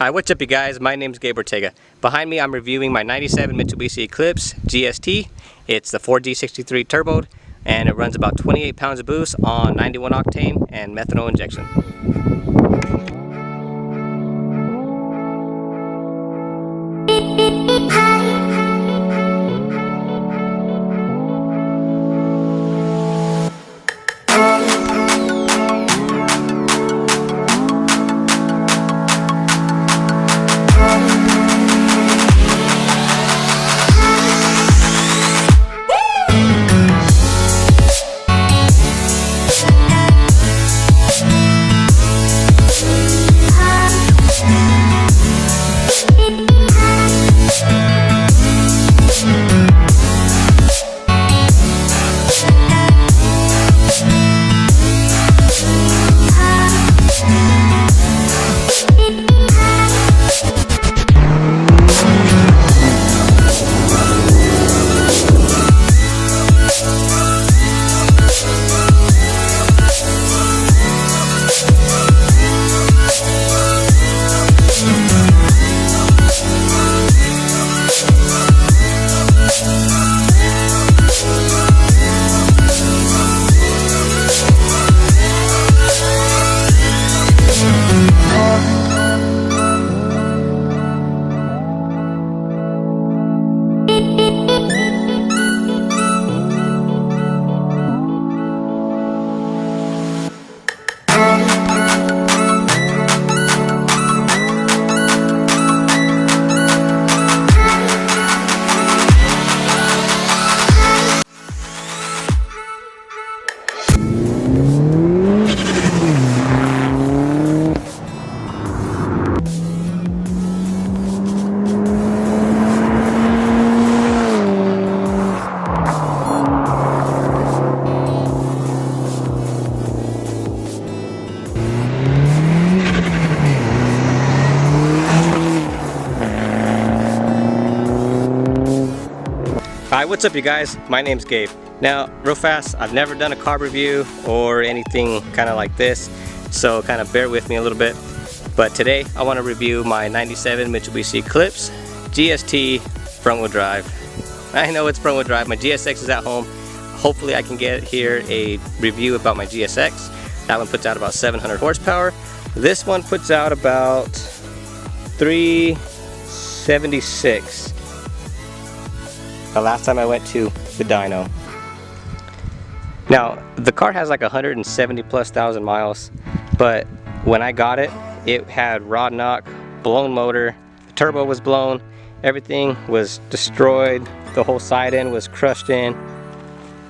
Hi, what's up you guys? My name is Gabe Ortega. Behind me I'm reviewing my 97 Mitsubishi Eclipse Gst. It's the 4G63 turboed and it runs about 28 pounds of boost on 91 octane and methanol injection. Hi, what's up you guys? My name's Gabe. Now, real fast, I've never done a carb review or anything kind of like this, so kind of bear with me a little bit. But today, I want to review my 97 Mitsubishi Eclipse GST front wheel drive. I know it's front wheel drive, my GSX is at home. Hopefully I can get here a review about my GSX. That one puts out about 700 horsepower. This one puts out about 376. The last time I went to the dyno. Now the car has like 170,000+ miles, but when I got it, it had rod knock, blown motor, the turbo was blown, everything was destroyed, the whole side end was crushed in,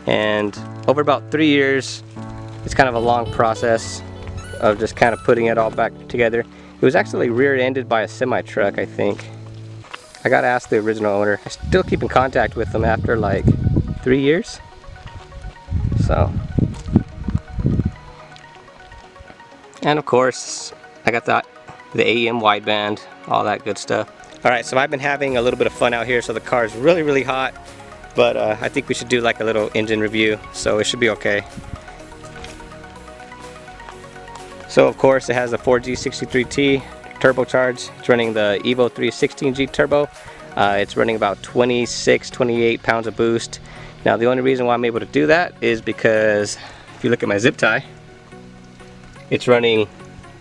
and over about 3 years, it's kind of a long process of just kind of putting it all back together. It was actually rear-ended by a semi-truck, I think. I gotta ask the original owner. I still keep in contact with them after like 3 years. So. And of course, I got the AEM wideband, all that good stuff. Alright, so I've been having a little bit of fun out here, so the car is really, really hot. But I think we should do like a little engine review, so it should be okay. So of course, it has a 4G63T. Turbocharged. It's running the Evo 316G turbo. It's running about 28 pounds of boost. Now the only reason why I'm able to do that is because if you look at my zip tie, it's running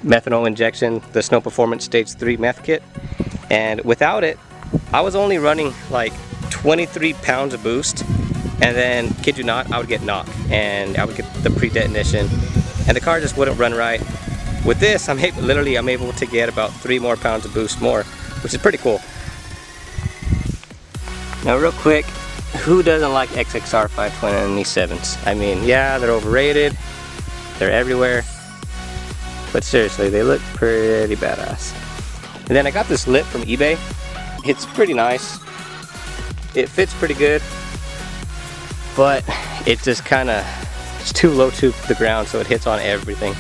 methanol injection, the Snow Performance Stage 3 meth kit, and without it I was only running like 23 pounds of boost, and then kid you not, I would get knock and I would get the pre-detonation and the car just wouldn't run right. With this, I'm able to get about 3 more pounds of boost more, which is pretty cool. Now real quick, who doesn't like XXR 527s? I mean, yeah, they're overrated, they're everywhere, but seriously, they look pretty badass. And then I got this lip from eBay. It's pretty nice. It fits pretty good, but it just it's too low to the ground, so it hits on everything.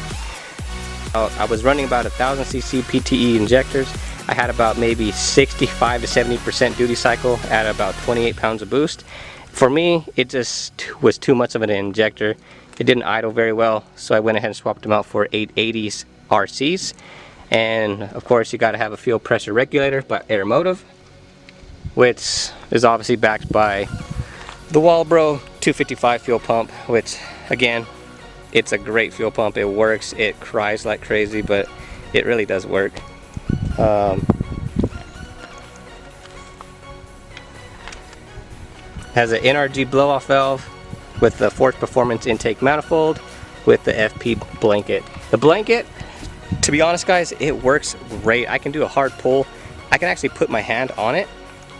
I was running about 1000cc PTE injectors. I had about maybe 65 to 70% duty cycle at about 28 pounds of boost. For me, it just was too much of an injector. It didn't idle very well, so I went ahead and swapped them out for 880s RCs. And of course you got to have a fuel pressure regulator by Aeromotive, which is obviously backed by the Walbro 255 fuel pump, which again, it's a great fuel pump. It works, it cries like crazy, but it really does work. Has an Nrg Blow off valve with the Force Performance intake manifold with the FP blanket. The blanket, to be honest guys, it works great. I can do a hard pull. I can actually put my hand on it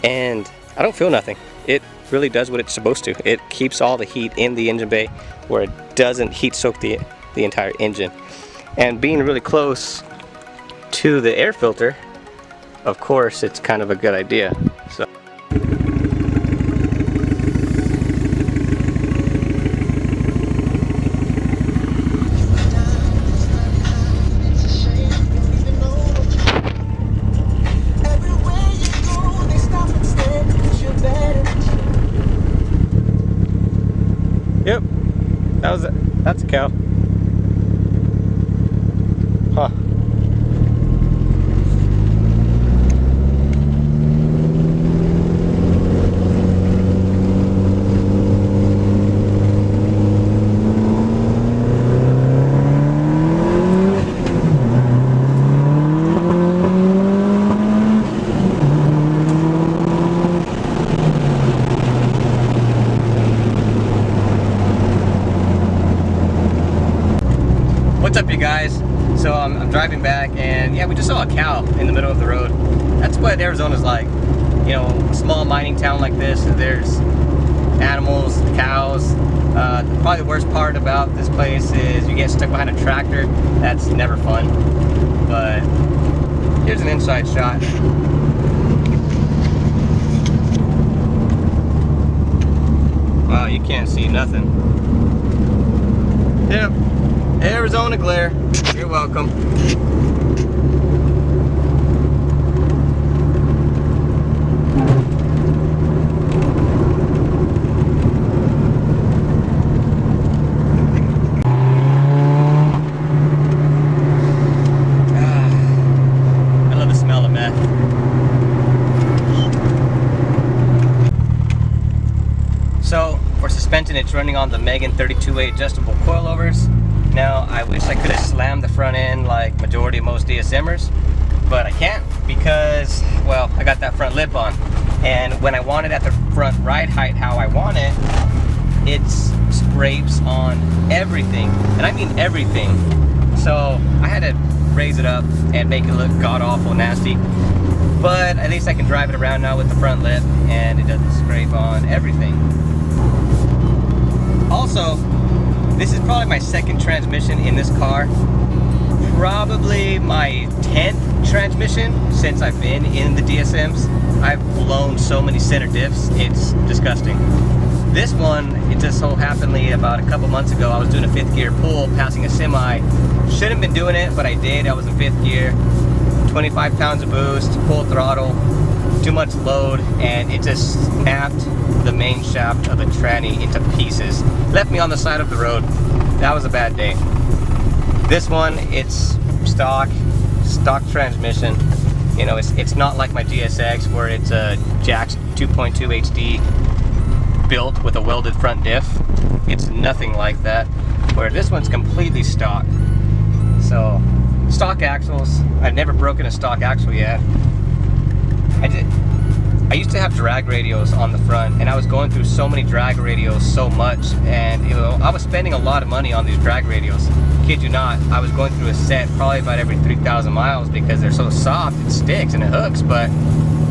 and I don't feel nothing. It really does what it's supposed to. It keeps all the heat in the engine bay where it doesn't heat soak the entire engine. And being really close to the air filter, of course, it's kind of a good idea. So. Yep, that's a cow. Huh. What's up you guys? So I'm driving back and yeah, we just saw a cow in the middle of the road. That's what Arizona's like. You know, a small mining town like this, there's animals, cows. Probably the worst part about this place is you get stuck behind a tractor. That's never fun. But here's an inside shot. Wow, you can't see nothing. Yep. Arizona glare. You're welcome. I love the smell of meth. So for suspension, it's running on the Megan 32A adjustable coilovers. Now, I wish I could have slammed the front end like majority of most DSMers, but I can't because, well, I got that front lip on. And when I want it at the front ride height how I want it, it scrapes on everything. And I mean everything. So I had to raise it up and make it look god-awful nasty. But at least I can drive it around now with the front lip and it doesn't scrape on everything. Also, this is probably my second transmission in this car. Probably my 10th transmission since I've been in the DSMs. I've blown so many center diffs, it's disgusting. This one, it just so happenly about a couple months ago, I was doing a 5th gear pull, passing a semi. Shouldn't have been doing it, but I did. I was in 5th gear, 25 pounds of boost, full throttle, too much load, and it just snapped the main shaft of the tranny into pieces. Left me on the side of the road. That was a bad day. This one, it's stock transmission. You know, it's not like my GSX where it's a Jax 2.2 HD built with a welded front diff. It's nothing like that. Where this one's completely stock. So, stock axles. I've never broken a stock axle yet. I used to have drag radios on the front, and I was going through so many drag radios so much, and you know, I was spending a lot of money on these drag radios. Kid you not, I was going through a set probably about every 3,000 miles because they're so soft, it sticks and it hooks, but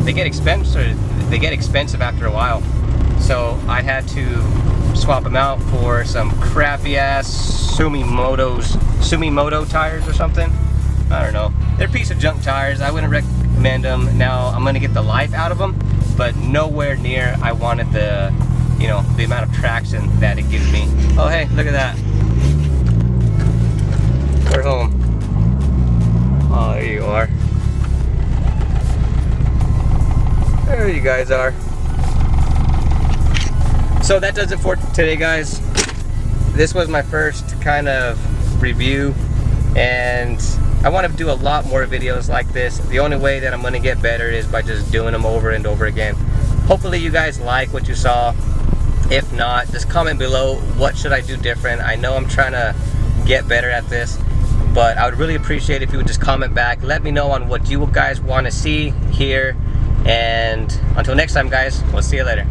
they get expensive. They get expensive after a while. So I had to swap them out for some crappy ass Sumimoto tires or something. I don't know. They're a piece of junk tires. I wouldn't recommend them. Now I'm gonna get the life out of them, but nowhere near I wanted the, you know, the amount of traction that it gives me. Oh hey, look at that. We're home. Oh, there you are. There you guys are. So that does it for today, guys. This was my first kind of review, and I want to do a lot more videos like this. The only way that I'm going to get better is by just doing them over and over again. Hopefully you guys like what you saw. If not, just comment below, what should I do different? I know I'm trying to get better at this, but I would really appreciate if you would just comment back. Let me know on what you guys want to see here. And until next time, guys, we'll see you later.